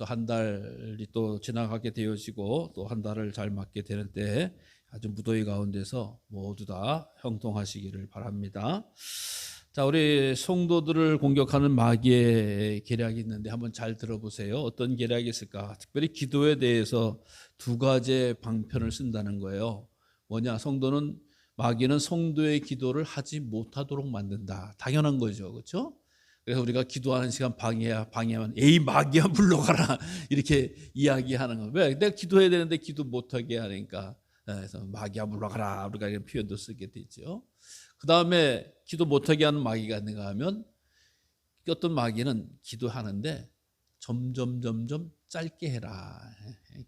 한 달이 또 지나가게 되어지고 또 한 달을 잘 맞게 되는 때 아주 무더위 가운데서 모두 다 형통하시기를 바랍니다. 자, 우리 성도들을 공격하는 마귀의 계략이 있는데 한번 잘 들어보세요. 어떤 계략이 있을까? 특별히 기도에 대해서 두 가지의 방편을 쓴다는 거예요. 뭐냐? 마귀는 성도의 기도를 하지 못하도록 만든다. 당연한 거죠. 그렇죠? 그래서 우리가 기도하는 시간 방해하면 에이 마귀야 물러가라 이렇게 이야기하는 거. 왜? 내가 기도해야 되는데 기도 못하게 하니까. 그래서 마귀야 물러가라 우리가 이런 표현도 쓰게 되죠. 그 다음에 기도 못하게 하는 마귀가 있는가 하면 어떤 마귀는 기도하는데 점점 짧게 해라.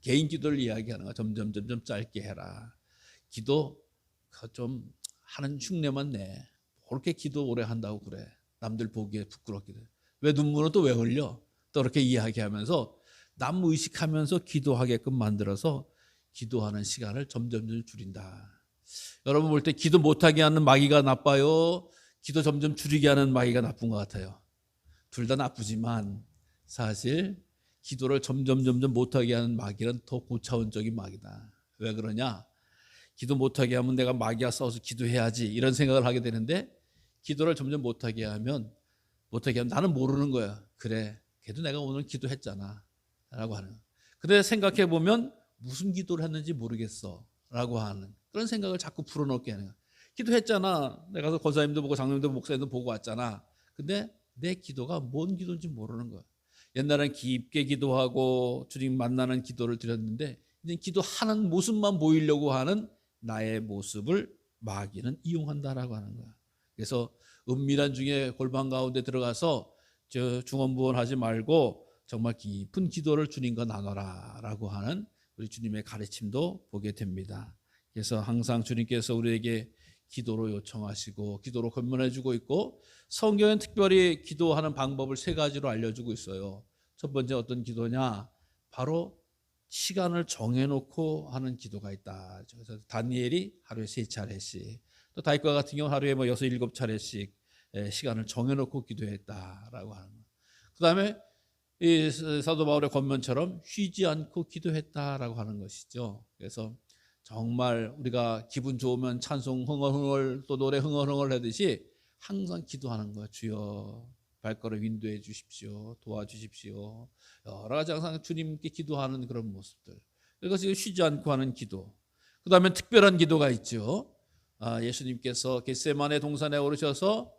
개인 기도를 이야기하는 거야. 점점 짧게 해라. 기도 좀 하는 흉내만 내. 그렇게 기도 오래 한다고 그래. 남들 보기에 부끄럽게 돼. 왜 눈물은 또 왜 흘려? 또 이렇게 이야기하면서 남 의식하면서 기도하게끔 만들어서 기도하는 시간을 점점 줄인다. 여러분 볼 때 기도 못하게 하는 마귀가 나빠요? 기도 점점 줄이게 하는 마귀가 나쁜 것 같아요. 둘 다 나쁘지만 사실 기도를 점점 못하게 하는 마귀는 더 고차원적인 마귀다. 왜 그러냐? 기도 못하게 하면 내가 마귀가 써서 기도해야지 이런 생각을 하게 되는데 기도를 점점 못하게 하면 나는 모르는 거야. 그래, 그래도 내가 오늘 기도했잖아 라고 하는. 근데 생각해 보면 무슨 기도를 했는지 모르겠어 라고 하는 그런 생각을 자꾸 풀어놓게 하는 거야. 기도했잖아. 내가 권사님도 보고 장로님도 목사님도 보고 왔잖아. 근데 내 기도가 뭔 기도인지 모르는 거야. 옛날엔 깊게 기도하고 주님 만나는 기도를 드렸는데 이제 기도하는 모습만 보이려고 하는 나의 모습을 마귀는 이용한다라고 하는 거야. 그래서 은밀한 중에 골방 가운데 들어가서 중언부언하지 말고 정말 깊은 기도를 주님과 나눠라라고 하는 우리 주님의 가르침도 보게 됩니다. 그래서 항상 주님께서 우리에게 기도로 요청하시고 기도로 권면해주고 있고 성경엔 특별히 기도하는 방법을 세 가지로 알려주고 있어요. 첫 번째 어떤 기도냐? 바로 시간을 정해놓고 하는 기도가 있다. 그래서 다니엘이 하루에 3차례씩, 또 다윗과 같은 경우 하루에 6, 7차례씩 시간을 정해놓고 기도했다라고 하는 거예요. 그 다음에 이 사도 바울의 권면처럼 쉬지 않고 기도했다라고 하는 것이죠. 그래서 정말 우리가 기분 좋으면 찬송 흥얼흥얼 또 노래 흥얼흥얼 하듯이 항상 기도하는 거예요. 주여 발걸음 인도해 주십시오. 도와주십시오. 여러 가지 항상 주님께 기도하는 그런 모습들. 이것이 쉬지 않고 하는 기도. 그 다음에 특별한 기도가 있죠. 예수님께서 겟세마네 동산에 오르셔서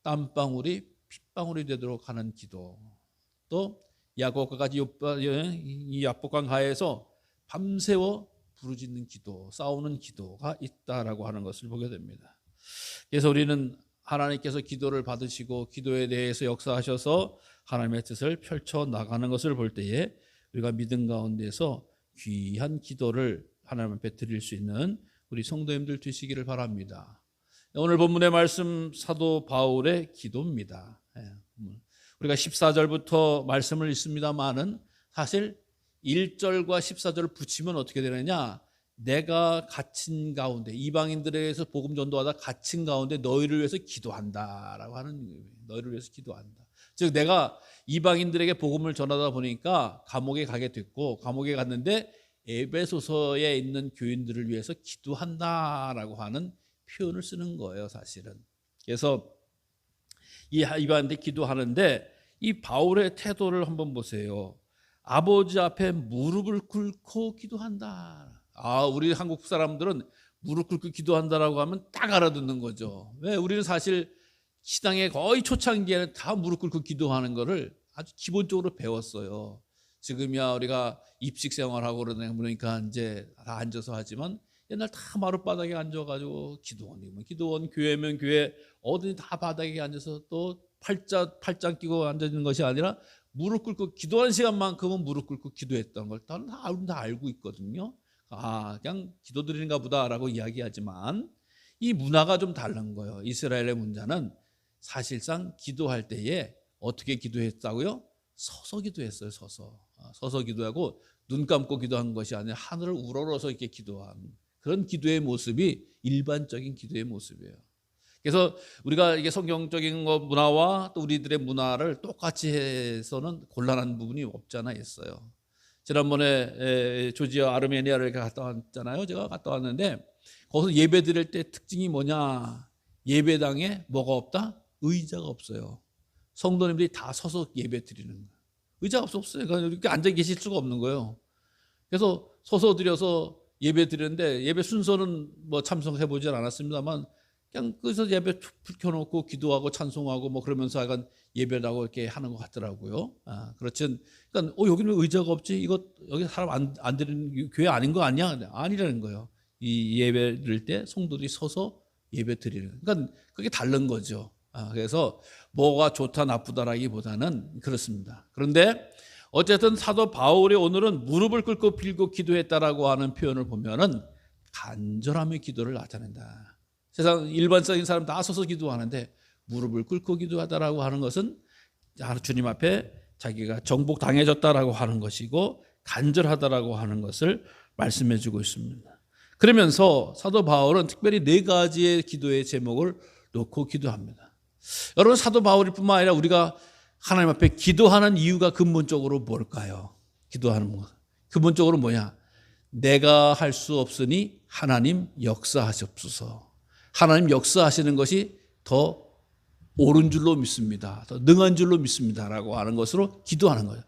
땀방울이 핏방울이 되도록 하는 기도. 또 야곱과 같이 이 야복강 가에서 밤새워 부르짖는 기도, 싸우는 기도가 있다라고 하는 것을 보게 됩니다. 그래서 우리는 하나님께서 기도를 받으시고 기도에 대해서 역사하셔서 하나님의 뜻을 펼쳐 나가는 것을 볼 때에 우리가 믿음 가운데서 귀한 기도를 하나님 앞에 드릴 수 있는 우리 성도님들 되시기를 바랍니다. 오늘 본문의 말씀 사도 바울의 기도입니다. 우리가 14절부터 말씀을 읽습니다만은 사실 1절과 14절을 붙이면 어떻게 되느냐? 내가 갇힌 가운데 이방인들에게서 복음 전도하다 갇힌 가운데 너희를 위해서 기도한다라고 하는 거예요. 너희를 위해서 기도한다. 즉 내가 이방인들에게 복음을 전하다 보니까 감옥에 가게 됐고 감옥에 갔는데 에베소서에 있는 교인들을 위해서 기도한다라고 하는 표현을 쓰는 거예요, 사실은. 그래서 이 이방인들 기도하는데 이 바울의 태도를 한번 보세요. 아버지 앞에 무릎을 꿇고 기도한다. 우리 한국 사람들은 무릎 꿇고 기도한다라고 하면 딱 알아듣는 거죠. 왜? 우리는 사실 시당에 거의 초창기에는 다 무릎 꿇고 기도하는 거를 아주 기본적으로 배웠어요. 지금이야 우리가 입식 생활하고 그러니까 이제 다 앉아서 하지만 옛날 다 마룻바닥에 앉아가지고 기도원, 교회면 교회 어디든 다 바닥에 앉아서 또 팔짱 끼고 앉아있는 것이 아니라 무릎 꿇고 기도하는 시간만큼은 무릎 꿇고 기도했던 걸 다 알고 있거든요. 그냥 기도드리는가 보다라고 이야기하지만 이 문화가 좀 다른 거예요. 이스라엘의 문화는 사실상 기도할 때에 어떻게 기도했다고요? 서서 기도했어요. 서서 기도하고 눈 감고 기도한 것이 아니라 하늘을 우러러서 이렇게 기도한 그런 기도의 모습이 일반적인 기도의 모습이에요. 그래서 우리가 이게 성경적인 거 문화와 또 우리들의 문화를 똑같이 해서는 곤란한 부분이 없잖아 있어요. 지난번에 조지아 아르메니아를 갔다 왔잖아요. 제가 갔다 왔는데 거기서 예배 드릴 때 특징이 뭐냐? 예배당에 뭐가 없다? 의자가 없어요. 성도님들이 다 서서 예배 드리는 거예요. 의자가 없어요. 그러니까 이렇게 앉아 계실 수가 없는 거예요. 그래서 서서 드려서 예배 드리는데 예배 순서는 뭐 참석해 보질 않았습니다만 그냥 그래서 예배 불 켜놓고 기도하고 찬송하고 뭐 그러면서 약간 예배라고 이렇게 하는 것 같더라고요. 그렇진. 그러니까 여기는 왜 의자가 없지? 이거 여기 사람 안 드리는 교회 아닌 거 아니야? 아니라는 거예요. 이 예배 드릴 때 성도들이 서서 예배 드리는. 그러니까 그게 다른 거죠. 그래서 뭐가 좋다 나쁘다라기보다는 그렇습니다. 그런데 어쨌든 사도 바울이 오늘은 무릎을 꿇고 빌고 기도했다라고 하는 표현을 보면은 간절함의 기도를 나타낸다. 세상 일반적인 사람 다 서서 기도하는데 무릎을 꿇고 기도하다라고 하는 것은 주님 앞에 자기가 정복당해졌다라고 하는 것이고 간절하다라고 하는 것을 말씀해 주고 있습니다. 그러면서 사도 바울은 특별히 4가지의 기도의 제목을 놓고 기도합니다. 여러분, 사도 바울일 뿐만 아니라 우리가 하나님 앞에 기도하는 이유가 근본적으로 뭘까요? 기도하는 것. 근본적으로 뭐냐? 내가 할 수 없으니 하나님 역사하시옵소서. 하나님 역사하시는 것이 더 옳은 줄로 믿습니다. 더 능한 줄로 믿습니다라고 하는 것으로 기도하는 거예요.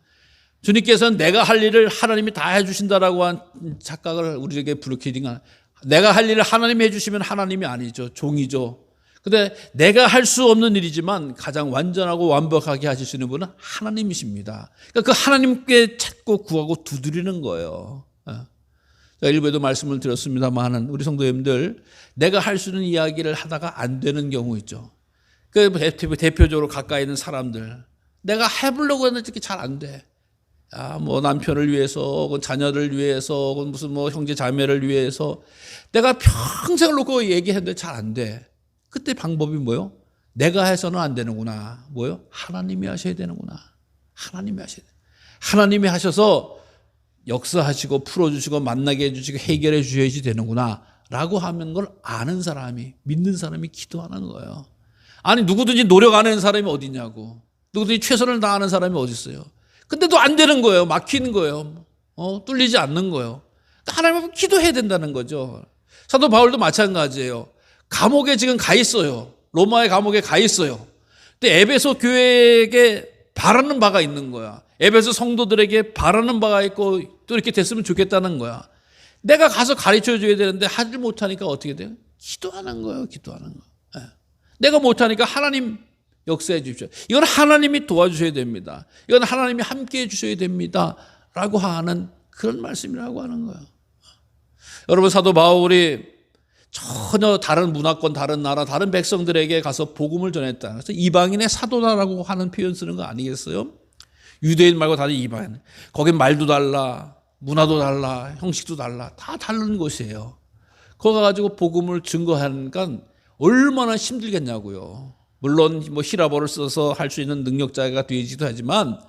주님께서는 내가 할 일을 하나님이 다 해주신다라고 한 착각을 우리에게 블루키딩한, 내가 할 일을 하나님이 해주시면 하나님이 아니죠. 종이죠. 근데 내가 할 수 없는 일이지만 가장 완전하고 완벽하게 하실 수 있는 분은 하나님이십니다. 그러니까 그 하나님께 찾고 구하고 두드리는 거예요. 일부에도 말씀을 드렸습니다만 우리 성도님들, 내가 할 수 있는 이야기를 하다가 안 되는 경우 있죠. 그 대표적으로 가까이 있는 사람들, 내가 해보려고 했는데 잘 안 돼. 뭐 남편을 위해서, 혹은 자녀를 위해서, 혹은 무슨 뭐 형제 자매를 위해서 내가 평생을 놓고 얘기했는데 잘 안 돼. 그때 방법이 뭐요? 내가 해서는 안 되는구나. 뭐요? 하나님이 하셔야 되는구나. 하나님이 하셔야 돼. 하나님이 하셔서 역사하시고 풀어주시고 만나게 해주시고 해결해 주셔야지 되는구나 라고 하는 걸 아는 사람이, 믿는 사람이 기도하는 거예요. 아니, 누구든지 노력 안 하는 사람이 어디 있냐고. 누구든지 최선을 다하는 사람이 어디 있어요. 근데도 안 되는 거예요. 막히는 거예요. 뚫리지 않는 거예요. 하나님 앞에 기도해야 된다는 거죠. 사도 바울도 마찬가지예요. 감옥에 지금 가 있어요. 로마의 감옥에 가 있어요. 근데 에베소 교회에게 바라는 바가 있는 거야. 에베소 성도들에게 바라는 바가 있고 또 이렇게 됐으면 좋겠다는 거야. 내가 가서 가르쳐 줘야 되는데 하지 못하니까 어떻게 돼요? 기도하는 거예요. 기도하는 거. 내가 못하니까 하나님 역사해 주십시오. 이건 하나님이 도와주셔야 됩니다. 이건 하나님이 함께해 주셔야 됩니다. 라고 하는 그런 말씀이라고 하는 거예요. 여러분, 사도 바울이 전혀 다른 문화권, 다른 나라, 다른 백성들에게 가서 복음을 전했다. 그래서 이방인의 사도다라고 하는 표현 쓰는 거 아니겠어요? 유대인 말고 다른 이방인. 거긴 말도 달라, 문화도 달라, 형식도 달라. 다 다른 곳이에요. 거기 가가지고 복음을 증거하니까 얼마나 힘들겠냐고요. 물론 뭐 히라보를 써서 할 수 있는 능력자가 되지도 하지만,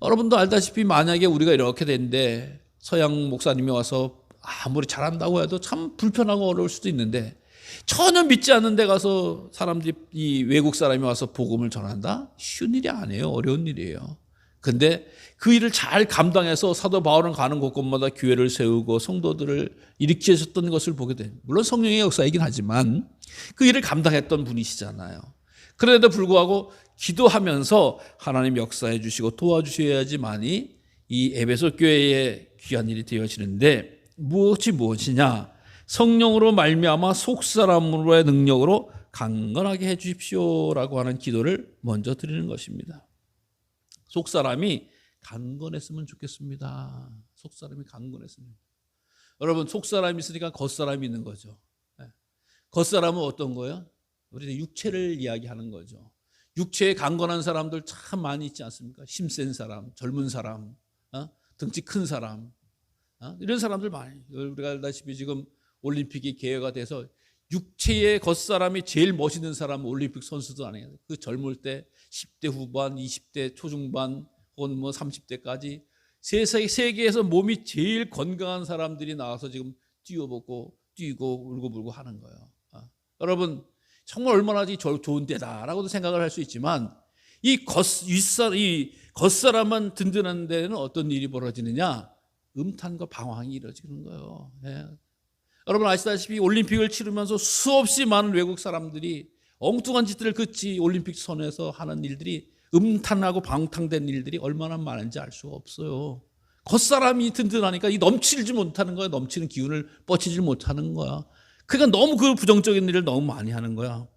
여러분도 알다시피 만약에 우리가 이렇게 됐는데 서양 목사님이 와서 아무리 잘한다고 해도 참 불편하고 어려울 수도 있는데, 전혀 믿지 않는 데 가서 사람들이, 이 외국 사람이 와서 복음을 전한다? 쉬운 일이 아니에요. 어려운 일이에요. 근데 그 일을 잘 감당해서 사도 바울은 가는 곳곳마다 교회를 세우고 성도들을 일으키셨던 것을 보게 됩니다. 물론 성령의 역사이긴 하지만 그 일을 감당했던 분이시잖아요. 그런데도 불구하고 기도하면서 하나님 역사해 주시고 도와주셔야지만이 이 에베소 교회의 귀한 일이 되어지는데, 무엇이냐? 성령으로 말미암아 속사람으로의 능력으로 강건하게 해 주십시오라고 하는 기도를 먼저 드리는 것입니다. 속사람이 강건했으면 좋겠습니다. 속사람이 강건했으면. 여러분, 속사람이 있으니까 겉사람이 있는 거죠. 겉사람은 어떤 거예요? 우리 육체를 이야기하는 거죠. 육체에 강건한 사람들 참 많이 있지 않습니까? 힘센 사람, 젊은 사람, 등치 큰 사람, 이런 사람들 많이. 우리가 알다시피 지금 올림픽이 개회가 돼서 육체의 겉사람이 제일 멋있는 사람은 올림픽 선수도 아니에요. 그 젊을 때 10대 후반, 20대 초중반, 혹은 뭐 30대까지 세계에서 몸이 제일 건강한 사람들이 나와서 지금 뛰고 울고불고 하는 거예요. 여러분, 정말 얼마나 좋은 데다라고도 생각을 할 수 있지만 이 겉사람만 든든한 데는 어떤 일이 벌어지느냐? 음탄과 방황이 이루어지는 거예요. 예. 여러분 아시다시피 올림픽을 치르면서 수없이 많은 외국 사람들이 엉뚱한 짓들을 그치 올림픽 선에서 하는 일들이 음탄하고 방탕된 일들이 얼마나 많은지 알 수가 없어요. 겉사람이 든든하니까 이 넘치지 못하는 거야. 넘치는 기운을 뻗치지 못하는 거야. 그러니까 너무 그 부정적인 일을 너무 많이 하는 거야.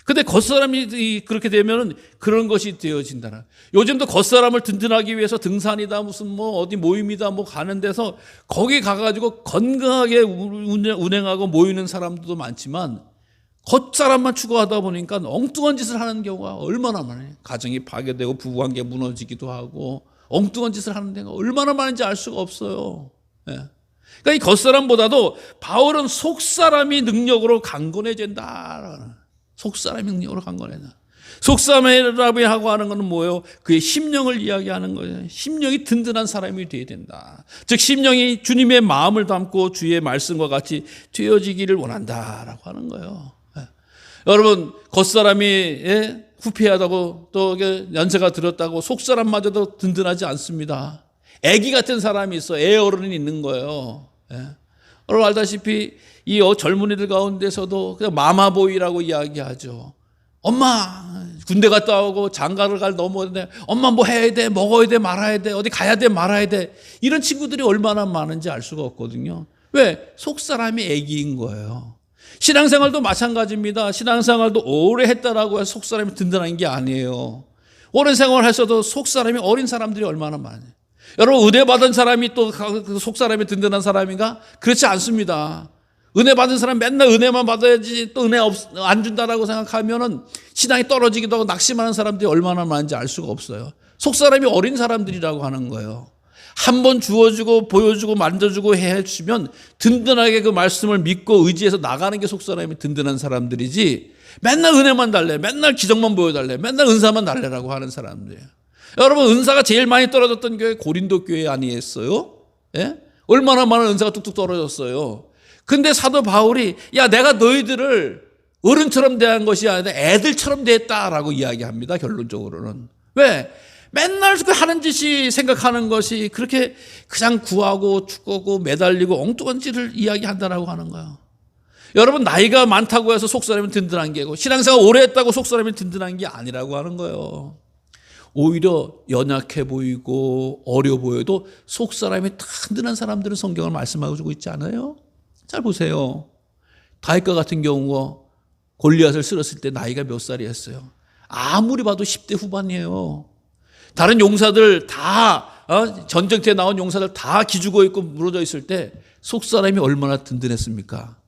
근데 겉사람이 그렇게 되면은 그런 것이 되어진다. 요즘도 겉사람을 든든하기 위해서 등산이다 무슨 뭐 어디 모임이다 뭐 가는 데서 거기 가가지고 건강하게 운행하고 모이는 사람들도 많지만 겉사람만 추구하다 보니까 엉뚱한 짓을 하는 경우가 얼마나 많아요. 가정이 파괴되고 부부관계 무너지기도 하고 엉뚱한 짓을 하는 데가 얼마나 많은지 알 수가 없어요. 예. 그러니까 이 겉사람보다도 바울은 속사람이 능력으로 강건해진다. 속사람이 능력으로 강건해진다. 속사람이라고 하는 것은 뭐예요? 그의 심령을 이야기하는 거예요. 심령이 든든한 사람이 되어야 된다. 즉 심령이 주님의 마음을 담고 주의 말씀과 같이 되어지기를 원한다라고 하는 거예요. 예. 여러분 겉사람이 후피하다고 또 연세가 들었다고 속사람마저도 든든하지 않습니다. 애기 같은 사람이 있어. 애 어른이 있는 거예요. 예. 여러분 알다시피 이 젊은이들 가운데서도 그냥 마마보이라고 이야기하죠. 엄마 군대 갔다 오고 장가를 갈 넘어오는데 엄마 뭐 해야 돼, 먹어야 돼, 말아야 돼, 어디 가야 돼, 말아야 돼. 이런 친구들이 얼마나 많은지 알 수가 없거든요. 왜? 속사람이 애기인 거예요. 신앙생활도 마찬가지입니다. 신앙생활도 오래 했다라고 해서 속사람이 든든한 게 아니에요. 오랜 생활을 했어도 속사람이 어린 사람들이 얼마나 많아요. 여러분 은혜 받은 사람이 또 속사람이 든든한 사람인가? 그렇지 않습니다. 은혜 받은 사람 맨날 은혜만 받아야지 또 은혜 안 준다라고 생각하면은 신앙이 떨어지기도 하고 낙심하는 사람들이 얼마나 많은지 알 수가 없어요. 속사람이 어린 사람들이라고 하는 거예요. 한 번 주어주고 보여주고 만져주고 해주시면 든든하게 그 말씀을 믿고 의지해서 나가는 게 속사람이 든든한 사람들이지 맨날 은혜만 달래, 맨날 기적만 보여달래, 맨날 은사만 달래라고 하는 사람들이에요. 여러분 은사가 제일 많이 떨어졌던 교회 고린도 교회 아니었어요? 예? 얼마나 많은 은사가 뚝뚝 떨어졌어요. 근데 사도 바울이 야 내가 너희들을 어른처럼 대한 것이 아니라 애들처럼 대했다라고 이야기합니다. 결론적으로는. 왜? 맨날 그 하는 짓이 생각하는 것이 그렇게 그냥 구하고 축구하고 매달리고 엉뚱한 짓을 이야기한다라고 하는 거예요. 여러분 나이가 많다고 해서 속사람이 든든한 게고 신앙생활 오래 했다고 속사람이 든든한 게 아니라고 하는 거예요. 오히려 연약해 보이고 어려 보여도 속사람이 든든한 사람들은 성경을 말씀하고 주고 있지 않아요? 잘 보세요. 다윗과 같은 경우 골리앗을 쓸었을 때 나이가 몇 살이었어요? 아무리 봐도 10대 후반이에요. 다른 용사들 다 전쟁터에 나온 용사들 다 기죽어 있고 무너져 있을 때 속사람이 얼마나 든든했습니까?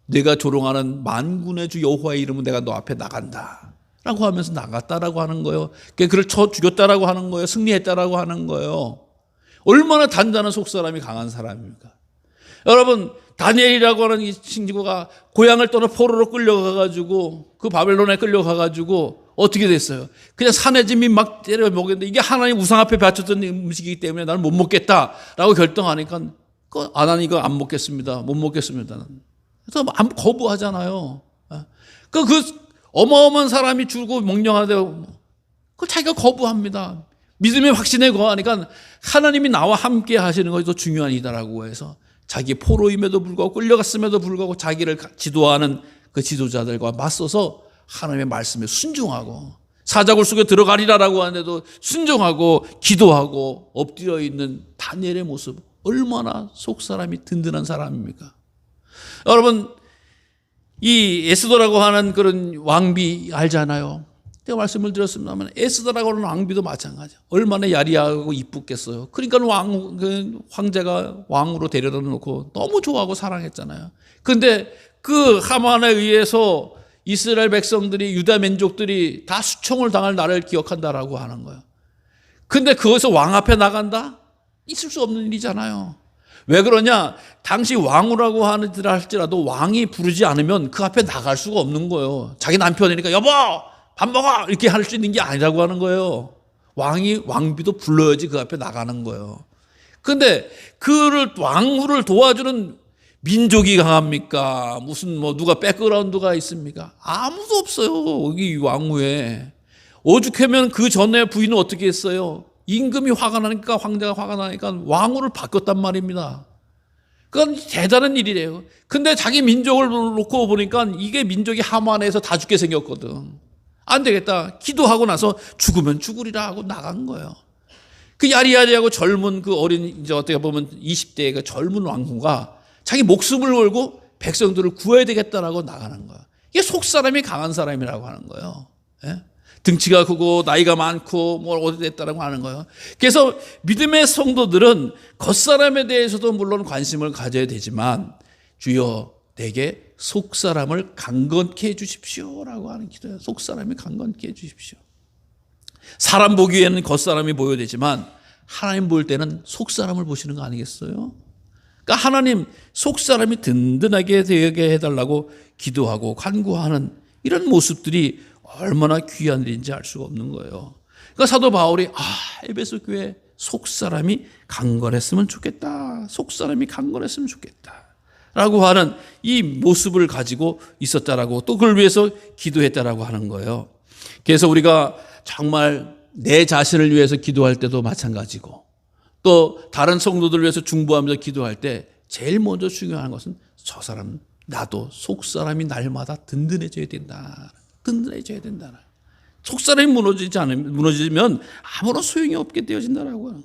내가 조롱하는 만군의 주 여호와의 이름은 내가 너 앞에 나간다 라고 하면서 나갔다라고 하는 거예요. 그를 쳐 죽였다라고 하는 거예요. 승리했다라고 하는 거예요. 얼마나 단단한 속사람이 강한 사람입니까? 여러분 다니엘이라고 하는 이 친구가 고향을 떠나 포로로 끌려가가지고 그 바벨론에 끌려가가지고 어떻게 됐어요? 그냥 산의 짐이 막 때려 먹였는데 이게 하나님 우상 앞에 바쳤던 음식이기 때문에 나는 못 먹겠다라고 결정하니까 아나니가 안 먹겠습니다. 못 먹겠습니다. 그래서 거부하잖아요. 그 어마어마한 사람이 주고 명령하되 그 자기가 거부합니다. 믿음의 확신에 거하니까 하나님이 나와 함께 하시는 것이 더 중요한 이다라고 해서 자기 포로임에도 불구하고 끌려갔음에도 불구하고 자기를 지도하는 그 지도자들과 맞서서 하나님의 말씀에 순종하고 사자굴 속에 들어가리라라고 하는데도 순종하고 기도하고 엎드려 있는 다니엘의 모습 얼마나 속사람이 든든한 사람입니까? 여러분 이 에스더라고 하는 그런 왕비 알잖아요. 제가 말씀을 드렸습니다만 에스더라고 하는 왕비도 마찬가지예요. 얼마나 야리하고 이쁘겠어요. 그러니까 황제가 왕으로 데려다 놓고 너무 좋아하고 사랑했잖아요. 그런데 그 하만에 의해서 이스라엘 백성들이 유다 민족들이 다 수총을 당할 날을 기억한다라고 하는 거예요. 근데 그것을 왕 앞에 나간다? 있을 수 없는 일이잖아요. 왜 그러냐? 당시 왕이라고 할지라도 왕이 부르지 않으면 그 앞에 나갈 수가 없는 거예요. 자기 남편이니까 여보 밥 먹어 이렇게 할 수 있는 게 아니라고 하는 거예요. 왕비도 불러야지 그 앞에 나가는 거예요. 근데 그를 왕후를 도와주는 민족이 강합니까? 무슨 누가 백그라운드가 있습니까? 아무도 없어요. 여기 왕후에. 오죽하면 그 전에 부인은 어떻게 했어요? 임금이 화가 나니까, 황제가 화가 나니까 왕후를 바꿨단 말입니다. 그건 대단한 일이래요. 근데 자기 민족을 놓고 보니까 이게 민족이 하만에서 다 죽게 생겼거든. 안 되겠다. 기도하고 나서 죽으면 죽으리라 하고 나간 거예요. 그 야리야리하고 젊은 그 어린, 이제 어떻게 보면 20대의 그 젊은 왕후가 자기 목숨을 걸고 백성들을 구해야 되겠다라고 나가는 거예요. 이게 속사람이 강한 사람이라고 하는 거예요. 예? 등치가 크고 나이가 많고 어디 됐다라고 하는 거예요. 그래서 믿음의 성도들은 겉사람에 대해서도 물론 관심을 가져야 되지만 주여 내게 속사람을 강건케 해주십시오라고 하는 기도예요. 속사람이 강건케 해주십시오. 사람 보기에는 겉사람이 보여야 되지만 하나님 볼 때는 속사람을 보시는 거 아니겠어요? 그러니까 하나님 속사람이 든든하게 되게 해달라고 기도하고 간구하는 이런 모습들이 얼마나 귀한 일인지 알 수가 없는 거예요. 그러니까 사도 바울이 에베소 교회 속사람이 강건했으면 좋겠다. 속사람이 강건했으면 좋겠다. 라고 하는 이 모습을 가지고 있었다라고 또 그걸 위해서 기도했다라고 하는 거예요. 그래서 우리가 정말 내 자신을 위해서 기도할 때도 마찬가지고 또 다른 성도들을 위해서 중보하면서 기도할 때 제일 먼저 중요한 것은 저 사람 나도 속사람이 날마다 든든해져야 된다. 든든해져야 된다. 속사람이 무너지면 아무런 소용이 없게 되어진다라고 하는.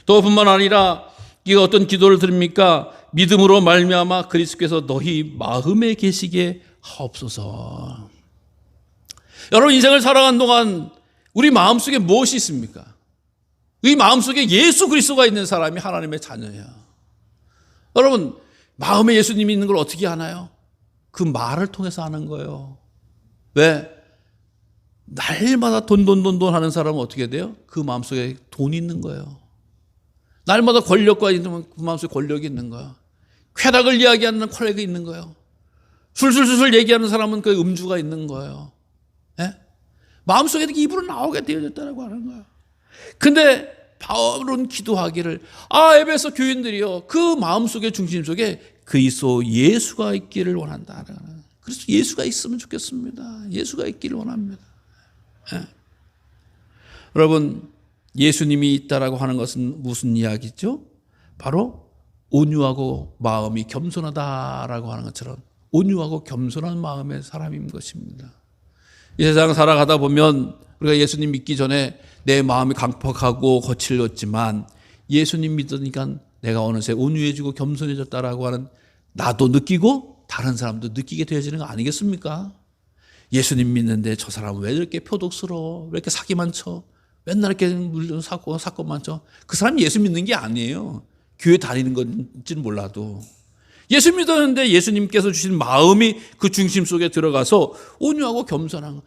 또 뿐만 아니라 이게 어떤 기도를 드립니까? 믿음으로 말미암아 그리스도께서 너희 마음에 계시게 하옵소서. 여러분 인생을 살아가는 동안 우리 마음속에 무엇이 있습니까? 이 마음속에 예수 그리스도가 있는 사람이 하나님의 자녀야. 여러분 마음에 예수님이 있는 걸 어떻게 아나요? 그 말을 통해서 아는 거예요. 왜? 날마다 돈 하는 사람은 어떻게 돼요? 그 마음속에 돈이 있는 거예요. 날마다 권력과 있는 그 마음속에 권력이 있는 거예요. 쾌락을 이야기하는 쾌락이 있는 거예요. 술술술 얘기하는 사람은 그 음주가 있는 거예요. 예? 마음속에 입으로 나오게 되어졌다고 하는 거예요. 근데 바울은 기도하기를 에베소 교인들이요 그 마음속의 중심 속에 그리스도 예수가 있기를 원한다. 그래서 예수가 있으면 좋겠습니다. 예수가 있기를 원합니다. 예. 여러분 예수님이 있다라고 하는 것은 무슨 이야기죠? 바로 온유하고 마음이 겸손하다라고 하는 것처럼 온유하고 겸손한 마음의 사람인 것입니다. 이 세상 살아가다 보면 우리가 예수님 믿기 전에 내 마음이 강팍하고 거칠었지만 예수님 믿으니까 내가 어느새 온유해지고 겸손해졌다라고 하는 나도 느끼고 다른 사람도 느끼게 되어지는 거 아니겠습니까? 예수님 믿는데 저 사람 왜 이렇게 표독스러워? 왜 이렇게 사기만 쳐? 맨날 이렇게 사건만 쳐? 그 사람이 예수 믿는 게 아니에요. 교회 다니는 건지는 몰라도. 예수 믿었는데 예수님께서 주신 마음이 그 중심 속에 들어가서 온유하고 겸손한 거.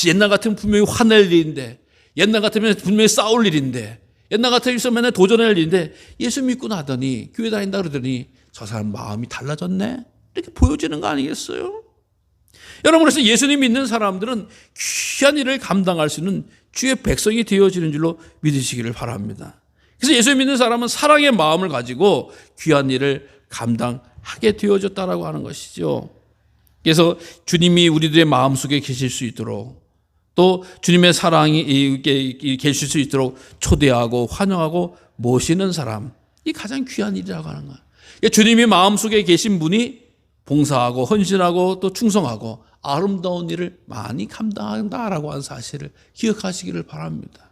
옛날 같으면 분명히 화낼 일인데, 옛날 같으면 분명히 싸울 일인데, 옛날 같으면 맨날 도전할 일인데 예수 믿고 나더니 교회 다닌다 그러더니 저 사람 마음이 달라졌네? 이렇게 보여지는 거 아니겠어요? 여러분 그래서 예수님 믿는 사람들은 귀한 일을 감당할 수 있는 주의 백성이 되어지는 줄로 믿으시기를 바랍니다. 그래서 예수 믿는 사람은 사랑의 마음을 가지고 귀한 일을 감당하게 되어졌다라고 하는 것이죠. 그래서 주님이 우리들의 마음속에 계실 수 있도록 또 주님의 사랑이 계실 수 있도록 초대하고 환영하고 모시는 사람, 이 가장 귀한 일이라고 하는 거예요. 주님이 마음속에 계신 분이 봉사하고 헌신하고 또 충성하고 아름다운 일을 많이 감당한다라고 하는 사실을 기억하시기를 바랍니다.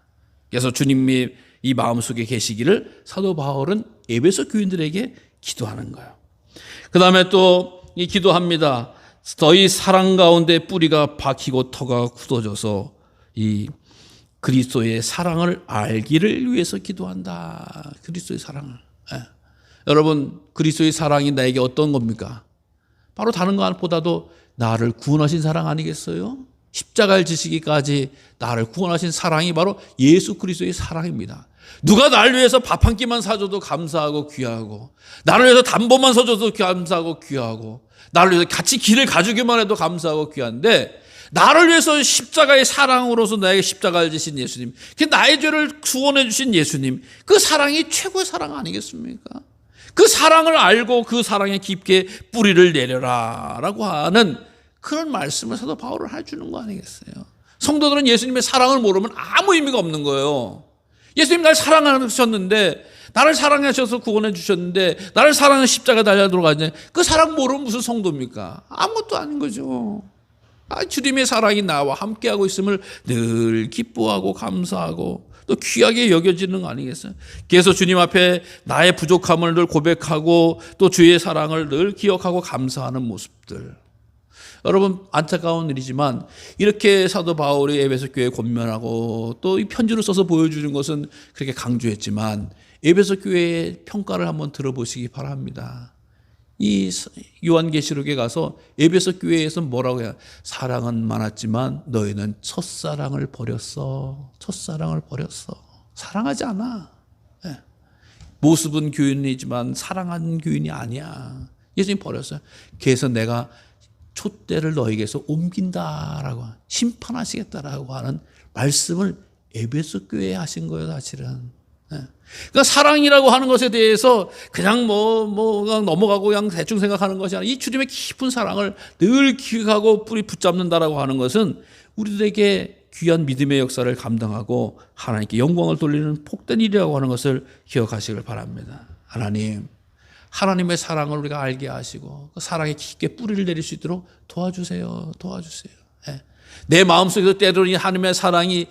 그래서 주님이 이 마음속에 계시기를 사도 바울은 에베소 교인들에게 기도하는 거예요. 그 다음에 또 이 기도합니다. 너희 사랑 가운데 뿌리가 박히고 터가 굳어져서 이 그리스도의 사랑을 알기를 위해서 기도한다. 그리스도의 사랑을. 예. 여러분 그리스도의 사랑이 나에게 어떤 겁니까? 바로 다른 것보다도 나를 구원하신 사랑 아니겠어요? 십자가를 지시기까지 나를 구원하신 사랑이 바로 예수 그리스도의 사랑입니다. 누가 나를 위해서 밥 한 끼만 사줘도 감사하고 귀하고, 나를 위해서 담보만 사줘도 감사하고 귀하고, 나를 위해서 같이 길을 가주기만 해도 감사하고 귀한데, 나를 위해서 십자가의 사랑으로서 나에게 십자가를 지신 예수님, 나의 죄를 구원해 주신 예수님, 그 사랑이 최고의 사랑 아니겠습니까? 그 사랑을 알고 그 사랑에 깊게 뿌리를 내려라 라고 하는 그런 말씀을 사도 바울은 해주는 거 아니겠어요? 성도들은 예수님의 사랑을 모르면 아무 의미가 없는 거예요. 예수님 날 사랑하셨는데, 나를 사랑하셔서 구원해 주셨는데, 나를 사랑하는 십자가 달려 들어가는데 그 사랑 모르면 무슨 성도입니까? 아무것도 아닌 거죠. 주님의 사랑이 나와 함께하고 있음을 늘 기뻐하고 감사하고 또 귀하게 여겨지는 거 아니겠어요? 그래서 주님 앞에 나의 부족함을 늘 고백하고 또 주의 사랑을 늘 기억하고 감사하는 모습들. 여러분, 안타까운 일이지만 이렇게 사도 바울이 에베소 교회에 권면하고 또 이 편지를 써서 보여주는 것은 그렇게 강조했지만 에베소 교회의 평가를 한번 들어보시기 바랍니다. 이 요한계시록에 가서 에베소 교회에서 뭐라고 해요? 사랑은 많았지만 너희는 첫사랑을 버렸어. 첫사랑을 버렸어. 사랑하지 않아. 모습은 교인이지만 사랑하는 교인이 아니야. 예수님 버렸어요. 그래서 내가 촛대를 너에게서 옮긴다라고, 심판하시겠다라고 하는 말씀을 에베소 교회에 하신 거예요, 사실은. 그러니까 사랑이라고 하는 것에 대해서 그냥 그냥 넘어가고 그냥 대충 생각하는 것이 아니라 이 주님의 깊은 사랑을 늘 기억하고 뿌리 붙잡는다라고 하는 것은 우리들에게 귀한 믿음의 역사를 감당하고 하나님께 영광을 돌리는 복된 일이라고 하는 것을 기억하시길 바랍니다. 하나님의 사랑을 우리가 알게 하시고 그 사랑에 깊게 뿌리를 내릴 수 있도록 도와주세요. 내 마음속에서 때로는 하나님의 사랑이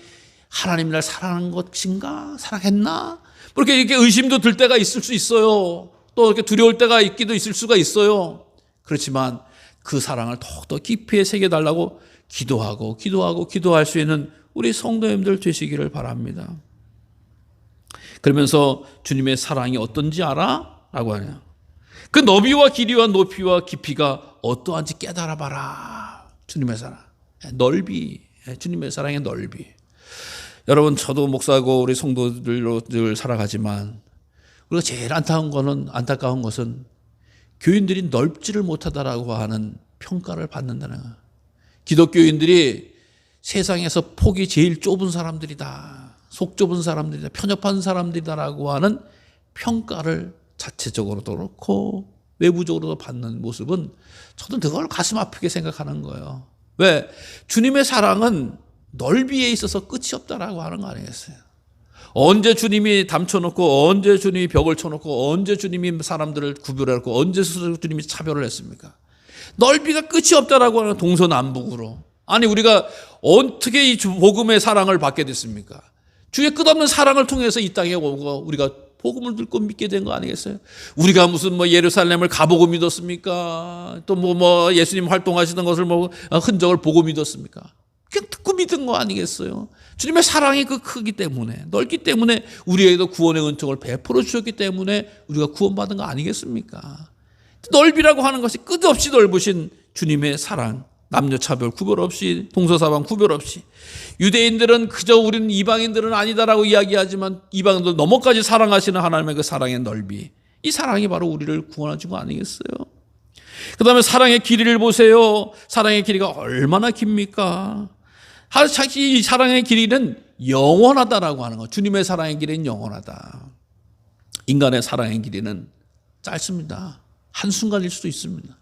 하나님이 날 사랑하는 것인가? 사랑했나? 이렇게 의심도 들 때가 있을 수 있어요. 또 이렇게 두려울 때가 있기도 있을 수가 있어요. 그렇지만 그 사랑을 더욱더 깊이 새겨달라고 기도할 수 있는 우리 성도님들 되시기를 바랍니다. 그러면서 주님의 사랑이 어떤지 알아? 라고 하냐. 그 너비와 길이와 높이와 깊이가 어떠한지 깨달아봐라. 주님의 사랑. 넓이. 주님의 사랑의 넓이. 여러분, 저도 목사고 우리 성도들로 늘 살아가지만 우리가 제일 안타까운 것은 교인들이 넓지를 못하다라고 하는 평가를 받는다는 거예요. 기독교인들이 세상에서 폭이 제일 좁은 사람들이다. 속 좁은 사람들이다. 편협한 사람들이다라고 하는 평가를 자체적으로도 그렇고 외부적으로도 받는 모습은 저도 그걸 가슴 아프게 생각하는 거예요. 왜? 주님의 사랑은 넓이에 있어서 끝이 없다라고 하는 거 아니겠어요? 언제 주님이 담쳐놓고 언제 주님이 벽을 쳐놓고 언제 주님이 사람들을 구별해놓고 언제 주님이 차별을 했습니까? 넓이가 끝이 없다라고 하는 동서남북으로. 아니, 우리가 어떻게 이 복음의 사랑을 받게 됐습니까? 주의 끝없는 사랑을 통해서 이 땅에 오고 우리가 복음을 듣고 믿게 된 거 아니겠어요? 우리가 무슨 예루살렘을 가보고 믿었습니까? 또 예수님 활동하시던 것을 흔적을 보고 믿었습니까? 그냥 듣고 믿은 거 아니겠어요? 주님의 사랑이 그 크기 때문에, 넓기 때문에 우리에게도 구원의 은총을 베풀어 주셨기 때문에 우리가 구원받은 거 아니겠습니까? 넓이라고 하는 것이 끝없이 넓으신 주님의 사랑, 남녀 차별 구별 없이, 동서사방 구별 없이. 유대인들은 그저 우리는 이방인들은 아니다라고 이야기하지만 이방인들 너머까지 사랑하시는 하나님의 그 사랑의 넓이, 이 사랑이 바로 우리를 구원해 준 거 아니겠어요? 그 다음에 사랑의 길이를 보세요. 사랑의 길이가 얼마나 깁니까? 이 사랑의 길이는 영원하다라고 하는 거. 주님의 사랑의 길이는 영원하다. 인간의 사랑의 길이는 짧습니다. 한순간일 수도 있습니다.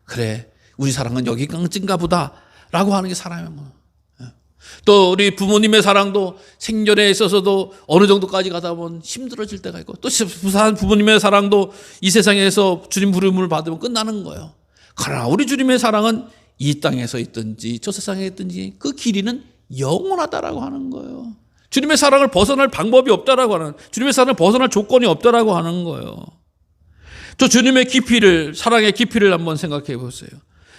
그래, 우리 사랑은 여기까지인가 보다 라고 하는 게 사랑의 뭐. 또 우리 부모님의 사랑도 생전에 있어서도 어느 정도까지 가다 보면 힘들어질 때가 있고, 또 부모님의 사랑도 이 세상에서 주님 부름을 받으면 끝나는 거예요. 그러나 우리 주님의 사랑은 이 땅에서 있든지 저 세상에 있든지 그 길이는 영원하다라고 하는 거예요. 주님의 사랑을 벗어날 방법이 없다라고 하는, 주님의 사랑을 벗어날 조건이 없다라고 하는 거예요. 저 주님의 깊이를, 사랑의 깊이를 한번 생각해 보세요.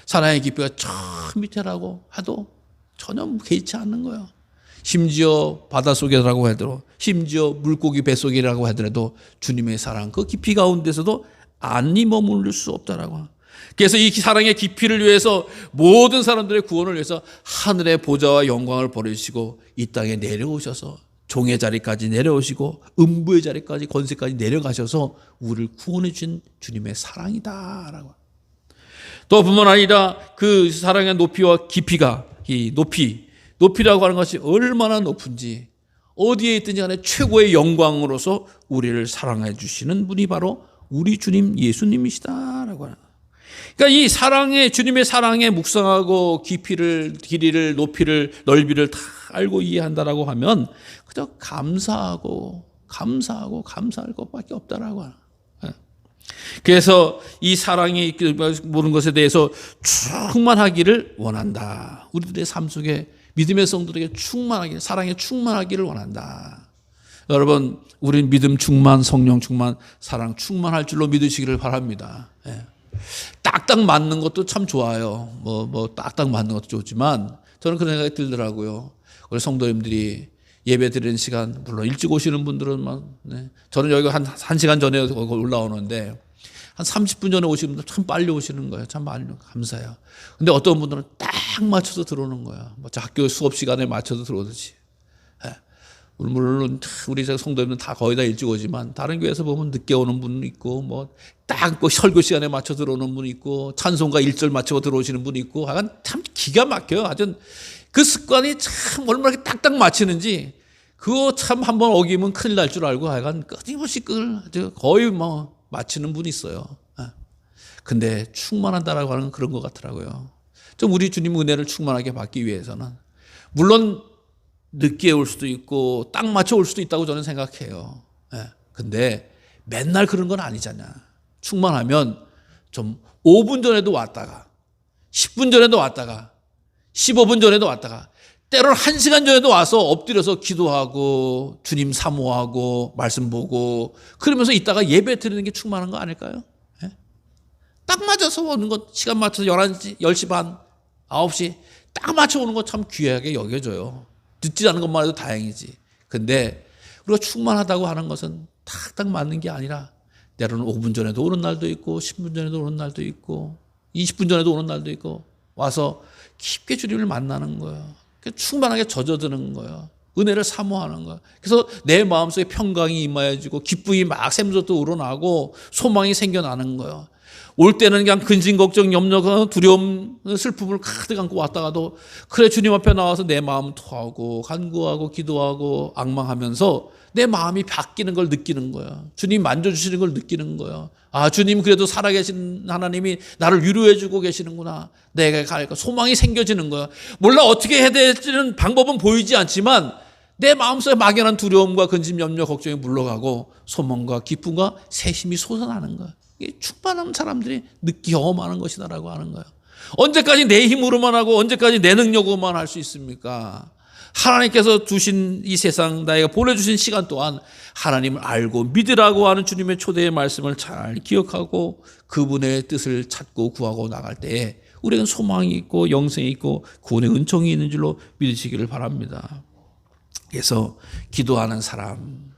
사랑의 깊이가 저 밑에라고 해도 전혀 개의치 않는 거예요. 심지어 바닷속이라고 하더라도, 심지어 물고기 뱃속이라고 하더라도 주님의 사랑 그 깊이 가운데서도 안이 머무를 수 없다라고. 그래서 이 사랑의 깊이를 위해서 모든 사람들의 구원을 위해서 하늘의 보좌와 영광을 버리시고 이 땅에 내려오셔서 종의 자리까지 내려오시고 음부의 자리까지 권세까지 내려가셔서 우리를 구원해 주신 주님의 사랑이다라고. 또 뿐만 아니라 그 사랑의 높이와 깊이가, 이 높이라고 하는 것이 얼마나 높은지, 어디에 있든지 간에 최고의 영광으로서 우리를 사랑해 주시는 분이 바로 우리 주님 예수님이시다라고 하는. 그러니까 이 사랑의 주님의 사랑에 묵상하고 길이를 높이를 넓이를 다 알고 이해한다라고 하면 그저 감사할 것밖에 없다라고 하는. 그래서 이 사랑이 모든 것에 대해서 충만하기를 원한다. 우리들의 삶 속에 믿음의 성도들에게 충만하게 사랑에 충만하기를 원한다. 여러분, 우린 믿음 충만, 성령 충만, 사랑 충만할 줄로 믿으시기를 바랍니다. 딱딱 맞는 것도 참 좋아요. 딱딱 맞는 것도 좋지만 저는 그런 생각이 들더라고요. 우리 성도님들이 예배 드리는 시간, 물론 일찍 오시는 분들은 저는 여기 한 시간 전에 올라오는데 한 30분 전에 오시는 분들 참 빨리 오시는 거예요. 참 많이 감사해요. 근데 어떤 분들은 딱 맞춰서 들어오는 거예요. 학교 수업 시간에 맞춰서 들어오듯이. 물론 우리 성도님들은 다 거의 다 일찍 오지만 다른 교회에서 보면 늦게 오는 분 있고 딱 설교 시간에 맞춰 들어오는 분 있고 찬송가 1절 맞추고 들어오시는 분 있고 하여간 참 기가 막혀요. 아주 그 습관이 참 얼마나 이렇게 딱딱 맞히는지 그거 참 한번 어기면 큰일 날 줄 알고 하여간 끊임없이 거의 맞히는 분이 있어요. 근데 충만한다라고 하는 그런 것 같더라고요. 좀 우리 주님 은혜를 충만하게 받기 위해서는 물론 늦게 올 수도 있고 딱 맞춰 올 수도 있다고 저는 생각해요. 근데 맨날 그런 건 아니잖아. 충만하면 좀 5분 전에도 왔다가 10분 전에도 왔다가 15분 전에도 왔다가 때로는 1시간 전에도 와서 엎드려서 기도하고 주님 사모하고 말씀 보고 그러면서 있다가 예배 드리는 게 충만한 거 아닐까요? 딱 맞아서 오는 것 시간 맞춰서 11시, 10시 반, 9시 딱 맞춰 오는 것 참 귀하게 여겨져요. 늦지 않은 것만 해도 다행이지. 근데 우리가 충만하다고 하는 것은 탁딱 맞는 게 아니라 때로는 5분 전에도 오는 날도 있고 10분 전에도 오는 날도 있고 20분 전에도 오는 날도 있고 와서 깊게 주님을 만나는 거예요. 충만하게 젖어드는 거예요. 은혜를 사모하는 거예요. 그래서 내 마음속에 평강이 임하여지고 기쁨이 막 샘솟도 우러나고 소망이 생겨나는 거예요. 올 때는 그냥 근심, 걱정, 염려, 두려움, 슬픔을 가득 안고 왔다가도 그래 주님 앞에 나와서 내 마음 토하고 간구하고 기도하고 앙망하면서 내 마음이 바뀌는 걸 느끼는 거예요. 주님 만져주시는 걸 느끼는 거예요. 아, 주님 그래도 살아계신 하나님이 나를 위로해 주고 계시는구나. 내가 갈까 소망이 생겨지는 거예요. 몰라 어떻게 해야 될지는 방법은 보이지 않지만 내 마음속에 막연한 두려움과 근심, 염려, 걱정이 물러가고 소망과 기쁨과 새힘이 솟아나는 거예요. 이게 충만한 사람들이 경험하는 것이다라고 하는 거예요. 언제까지 내 힘으로만 하고 언제까지 내 능력으로만 할 수 있습니까? 하나님께서 주신 이 세상 나에게 보내주신 시간 동안 하나님을 알고 믿으라고 하는 주님의 초대의 말씀을 잘 기억하고 그분의 뜻을 찾고 구하고 나갈 때에 우리는 소망이 있고 영생이 있고 구원의 은총이 있는 줄로 믿으시기를 바랍니다. 그래서 기도하는 사람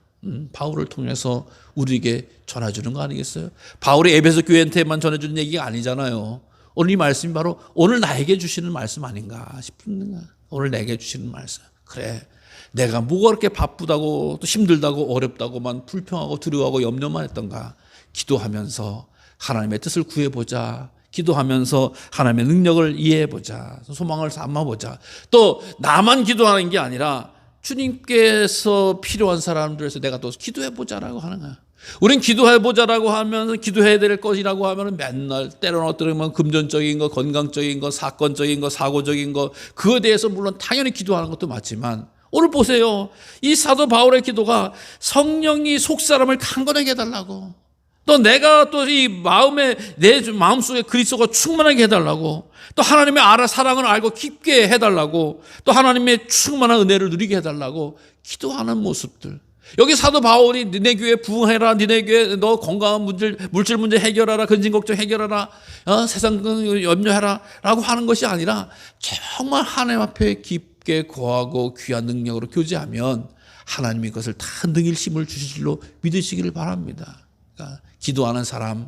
바울을 통해서 우리에게 전해주는 거 아니겠어요? 바울이 에베소 교회한테만 전해주는 얘기가 아니잖아요. 오늘 이 말씀이 바로 오늘 나에게 주시는 말씀 아닌가 싶은가? 오늘 내게 주시는 말씀. 그래, 내가 뭐가 그렇게 바쁘다고 또 힘들다고 어렵다고만 불평하고 두려워하고 염려만 했던가? 기도하면서 하나님의 뜻을 구해보자. 기도하면서 하나님의 능력을 이해해보자. 소망을 삼아보자. 또 나만 기도하는 게 아니라 주님께서 필요한 사람들에서 내가 또 기도해보자라고 하는 거야. 우린 기도해보자라고 하면 기도해야 될 것이라고 하면 맨날 때로는 어떤 금전적인 거, 건강적인 거, 사건적인 거, 사고적인 거 그거에 대해서 물론 당연히 기도하는 것도 맞지만 오늘 보세요. 이 사도 바울의 기도가 성령이 속사람을 강건하게 해달라고 또 내가 또 이 내 마음속에 그리스도가 충만하게 해달라고 또 하나님의 사랑을 알고 깊게 해달라고 또 하나님의 충만한 은혜를 누리게 해달라고 기도하는 모습들. 여기 사도 바울이 니네 교회 부흥해라, 니네 교회 너 건강한 물질 문제 해결하라, 근심 걱정 해결하라, 세상 염려해라 라고 하는 것이 아니라 정말 하나님 앞에 깊게 거하고 귀한 능력으로 교제하면 하나님이 그것을 다 능히 힘을 주실 줄로 믿으시기를 바랍니다. 그러니까 기도하는 사람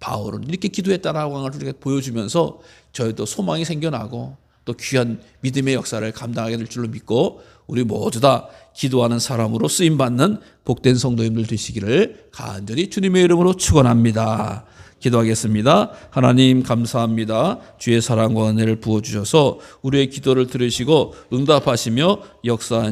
바울은 이렇게 기도했다라고 하는 걸 우리가 보여주면서 저희도 소망이 생겨나고 또 귀한 믿음의 역사를 감당하게 될 줄로 믿고 우리 모두 다 기도하는 사람으로 쓰임받는 복된 성도님들 되시기를 간절히 주님의 이름으로 축원합니다. 기도하겠습니다. 하나님 감사합니다. 주의 사랑과 은혜를 부어주셔서 우리의 기도를 들으시고 응답하시며 역사하는